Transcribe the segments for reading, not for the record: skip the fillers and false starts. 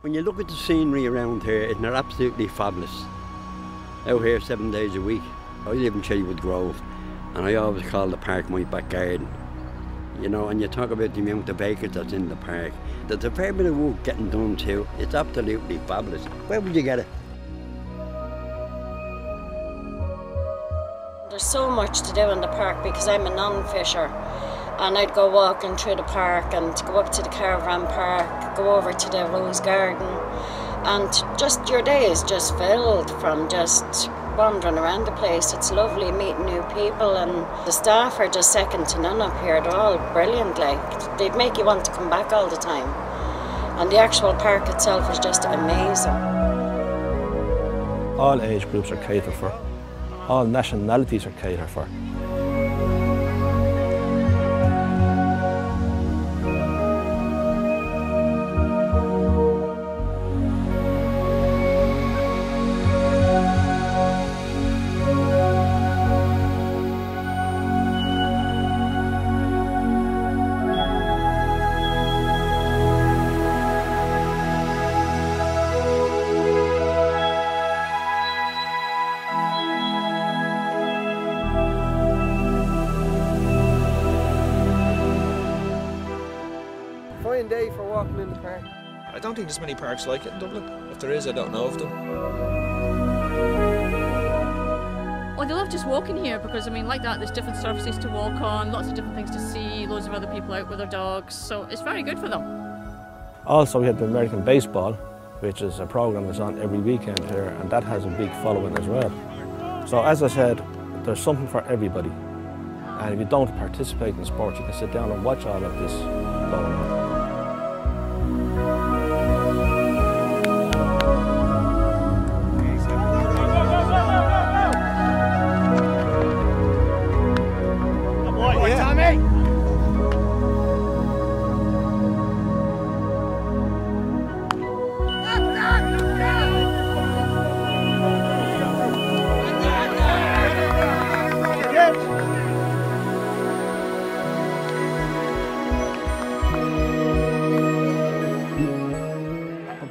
When you look at the scenery around here, it's absolutely fabulous. Out here 7 days a week. I live in Cherrywood Grove, and I always call the park my back garden. You know, and you talk about the amount of acres that's in the park. There's a fair bit of work getting done too. It's absolutely fabulous. Where would you get it? There's so much to do in the park because I'm a non-fisher, and I'd go walking through the park and go up to the caravan park, go over to the rose garden, and just your day is just filled from just wandering around the place. It's lovely meeting new people, and the staff are just second to none up here. They're all brilliant, like they'd make you want to come back all the time. And the actual park itself is just amazing. All age groups are catered for. All nationalities are catered for. Fine day for walking in the park. I don't think there's many parks like it in Dublin. If there is, I don't know of them. Well, they love just walking here because, I mean, like that, there's different surfaces to walk on, lots of different things to see, loads of other people out with their dogs, so it's very good for them. Also, we had the American baseball, which is a program that's on every weekend here, and that has a big following as well. So, as I said, there's something for everybody. And if you don't participate in sport, you can sit down and watch all of this going on.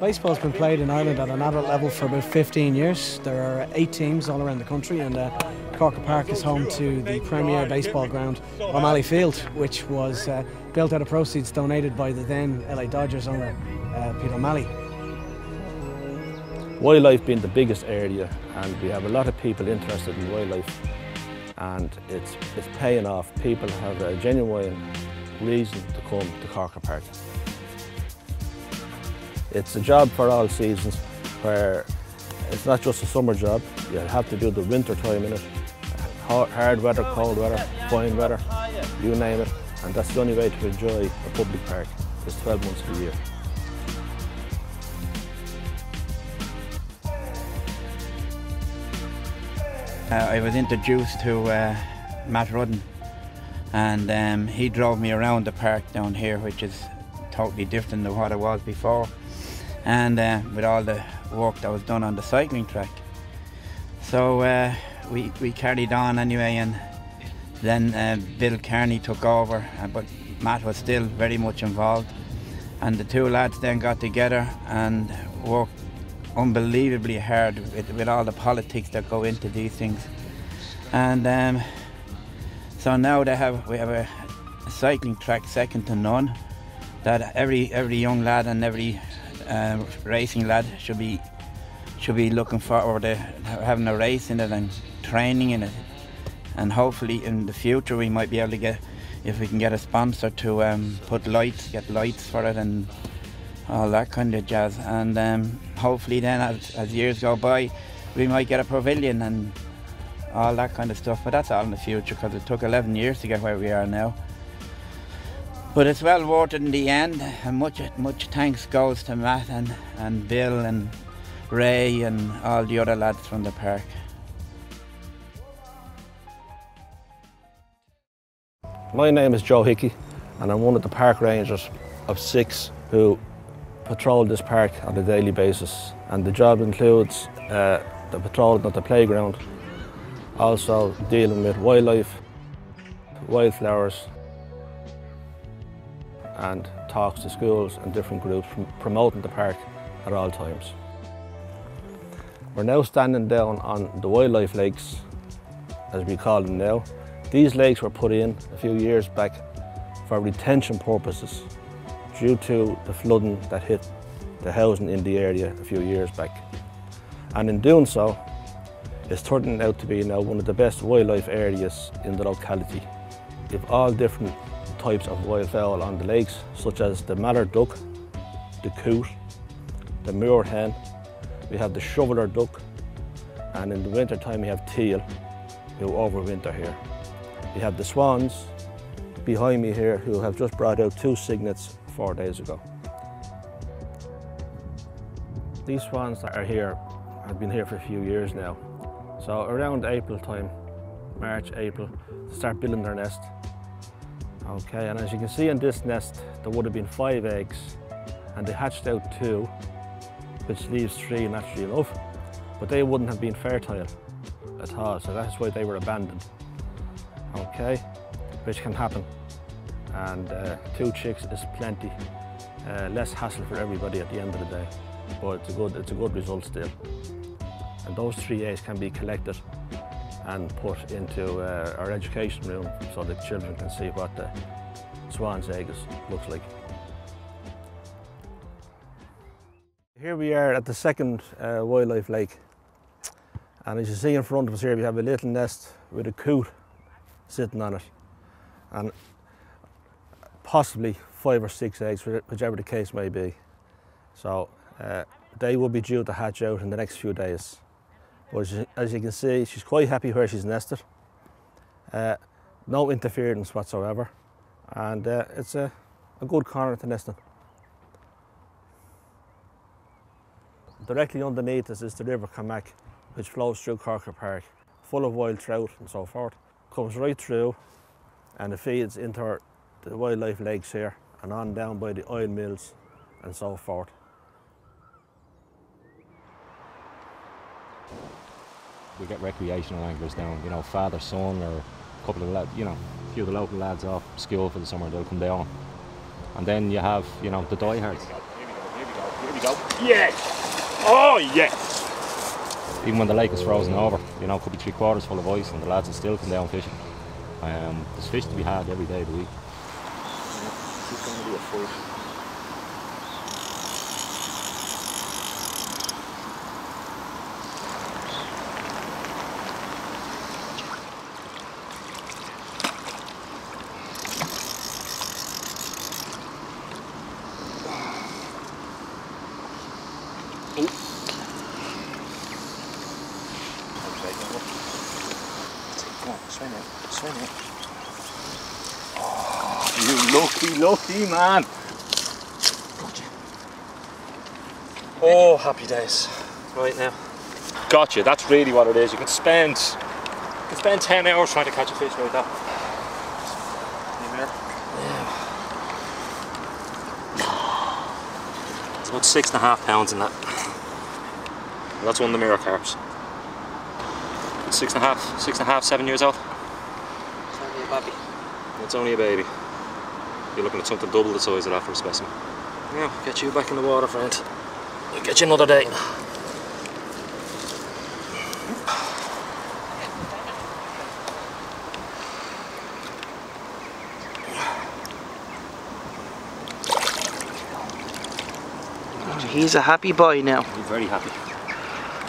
Baseball's been played in Ireland at an adult level for about 15 years. There are 8 teams all around the country, and Corcagh Park is home to the premier baseball ground, O'Malley Field, which was built out of proceeds donated by the then LA Dodgers owner, Pete O'Malley. Wildlife being the biggest area, and we have a lot of people interested in wildlife, and it's paying off. People have a genuine reason to come to Corcagh Park. It's a job for all seasons, where it's not just a summer job. You have to do the winter time in it. Hard weather, cold weather, fine weather, you name it. And that's the only way to enjoy a public park, is 12 months of the year. I was introduced to Matt Rudden, and he drove me around the park down here, which is totally different than what it was before, and with all the work that was done on the cycling track. So we carried on anyway, and then Bill Kearney took over, but Matt was still very much involved, and the two lads then got together and worked unbelievably hard with all the politics that go into these things. And so now we have a cycling track second to none, that every young lad and every racing lad should be looking forward to having a race in it and training in it. And hopefully in the future we might be able to get, if we can get a sponsor to get lights for it and all that kind of jazz. And hopefully then as years go by, we might get a pavilion and all that kind of stuff. But that's all in the future, because it took 11 years to get where we are now. But it's well worth it in the end, and much thanks goes to Matt and Bill and Ray and all the other lads from the park. My name is Joe Hickey, and I'm one of the park rangers of 6 who patrol this park on a daily basis. And the job includes the patrolling of the playground, also dealing with wildlife, wildflowers, and talks to schools and different groups, promoting the park at all times. We're now standing down on the wildlife lakes, as we call them now. These lakes were put in a few years back for retention purposes due to the flooding that hit the housing in the area a few years back. And in doing so, it's turning out to be now one of the best wildlife areas in the locality. We have all different types of wildfowl on the lakes, such as the mallard duck, the coot, the moorhen, we have the shoveler duck, and in the winter time we have teal who overwinter here. We have the swans behind me here who have just brought out 2 cygnets 4 days ago. These swans that are here have been here for a few years now. So around April time, March, April, they start building their nest. Okay, and as you can see in this nest, there would have been 5 eggs, and they hatched out 2, which leaves 3 naturally enough, but they wouldn't have been fertile at all, so that's why they were abandoned. Okay, which can happen, and 2 chicks is plenty. Less hassle for everybody at the end of the day, but it's a good result still. And those 3 eggs can be collected and put into our education room so the children can see what the swan's egg looks like. Here we are at the second wildlife lake, and as you see in front of us here we have a little nest with a coot sitting on it, and possibly 5 or 6 eggs, whichever the case may be. So they will be due to hatch out in the next few days. But as you can see, she's quite happy where she's nested. No interference whatsoever, and it's a good corner to nest in. Directly underneath us is the River Camac, which flows through Corcagh Park, full of wild trout and so forth. Comes right through and it feeds into the wildlife lakes here and on down by the oil mills and so forth. We get recreational anglers down, you know, father, son, or a couple of lads, you know, a few of the local lads off school for the summer, they'll come down. And then you have, you know, the diehards. Here we go. Yes! Oh, yes! Even when the lake is frozen over, you know, could be 3/4 full of ice and the lads will still come down fishing. There's fish to be had every day of the week. It's going to be a fight. Swim it. Oh, you lucky man. Gotcha. Oh, happy days. Right now. Gotcha, that's really what it is. You can spend 10 hours trying to catch a fish like that. Yeah. It's about 6.5 pounds in that. And that's one of the mirror carps. 6.5, 7 years old. It's only a baby. It's only a baby. You're looking at something double the size of that for a specimen. Yeah, get you back in the water, friend. We'll get you another day. He's a happy boy now. I'm very happy.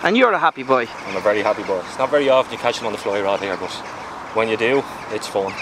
And you're a happy boy. I'm a very happy boy. It's not very often you catch them on the fly rod here, but when you do, it's fun.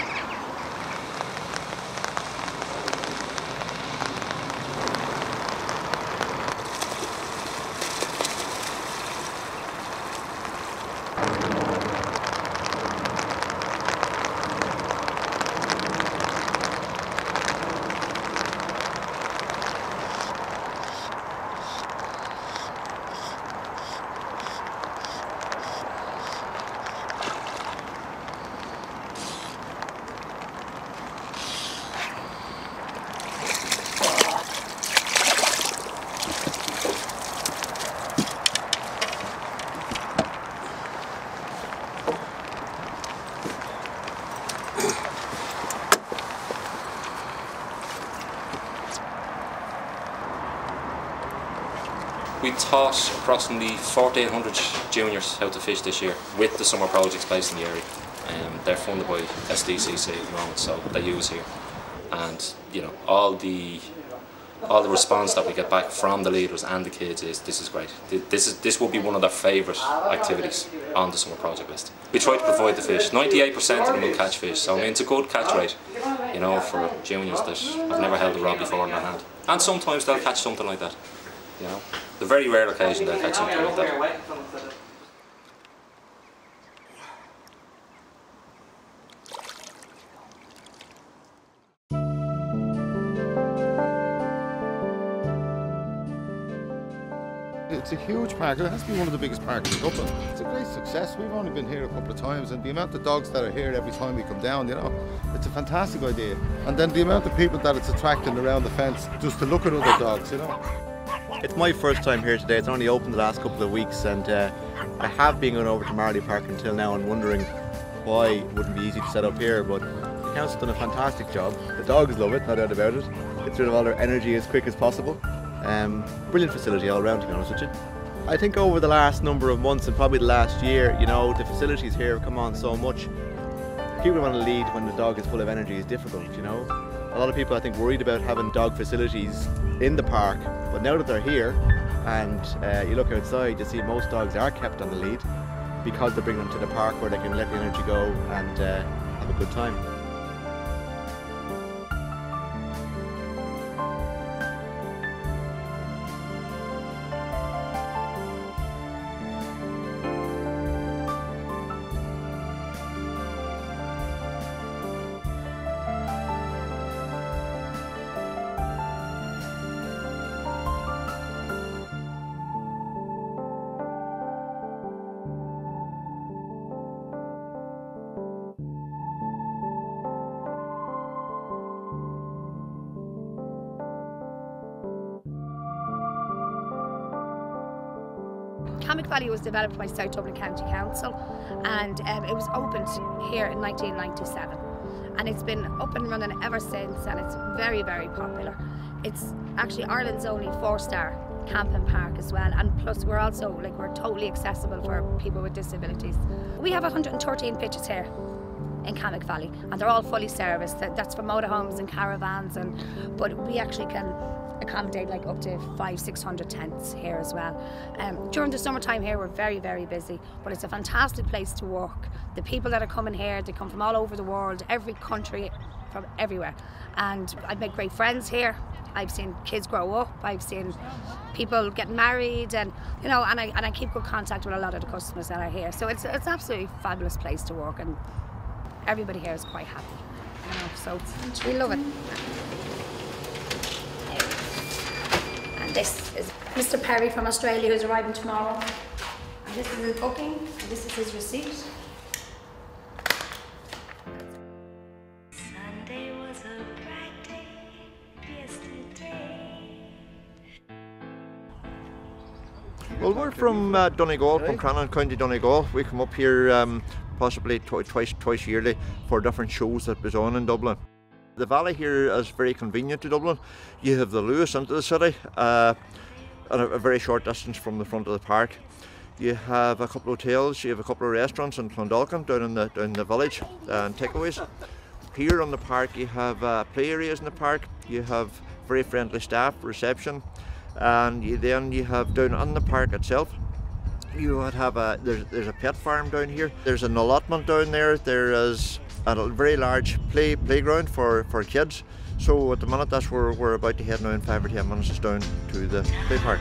We taught approximately 1,400 juniors how to fish this year with the summer projects based in the area. They're funded by SDCC at the moment, so they use here. And you know, all the response that we get back from the leaders and the kids is, this is great. This will be one of their favourite activities on the summer project list. We try to provide the fish. 98% of them will catch fish, so I mean it's a good catch rate, you know, for juniors that have never held a rod before in their hand. And sometimes they'll catch something like that, you know. The very rare occasion they'll catch something like that. It's a huge park. It has to be one of the biggest parks in Dublin. It's a great success. We've only been here a couple of times, and the amount of dogs that are here every time we come down, you know, it's a fantastic idea. And then the amount of people that it's attracting around the fence just to look at other dogs, you know. It's my first time here today. It's only opened the last couple of weeks, and I have been going over to Marley Park until now and wondering why it wouldn't be easy to set up here, but the council's done a fantastic job. The dogs love it, no doubt about it. Gets rid of all their energy as quick as possible. Brilliant facility all around, to be honest with you. I think over the last number of months and probably the last year, you know, the facilities here have come on so much. Keeping them on a lead when the dog is full of energy is difficult, you know. A lot of people, I think, worried about having dog facilities in the park, but now that they're here and you look outside, you see most dogs are kept on the lead because they bring them to the park where they can let the energy go and have a good time. Camac Valley was developed by South Dublin County Council, and it was opened here in 1997, and it's been up and running ever since, and it's very, very popular. It's actually Ireland's only 4-star camping park as well, and plus we're also we're totally accessible for people with disabilities. We have 113 pitches here in Camac Valley, and they're all fully serviced. That's for motorhomes and caravans, but we actually can accommodate like up to 500-600 tents here as well. During the summertime here we're very, very busy, but it's a fantastic place to work. The people that are coming here, they come from all over the world, every country, from everywhere, and I've made great friends here. I've seen kids grow up, I've seen people get married, and you know, and I keep good contact with a lot of the customers that are here. So it's an absolutely fabulous place to work, and everybody here is quite happy, you know, so we love it. And this is Mr. Perry from Australia, who's arriving tomorrow. And this is his booking, and this is his receipt. Sunday was a bright day yesterday. Well, we're from Donegal, from Crannon, County Donegal. We come up here possibly twice yearly for different shows that goes on in Dublin. The valley here is very convenient to Dublin. You have the Lewis into the city, and a very short distance from the front of the park. You have a couple of hotels, you have a couple of restaurants in Clondalkin down in the village, and takeaways. Here on the park you have play areas in the park, you have very friendly staff, reception, and then you have down on the park itself, you would have there's a pet farm down here, there's an allotment down there, there is a very large playground for kids. So at the minute that's where we're about to head now in 5 or 10 minutes, just down to the play park.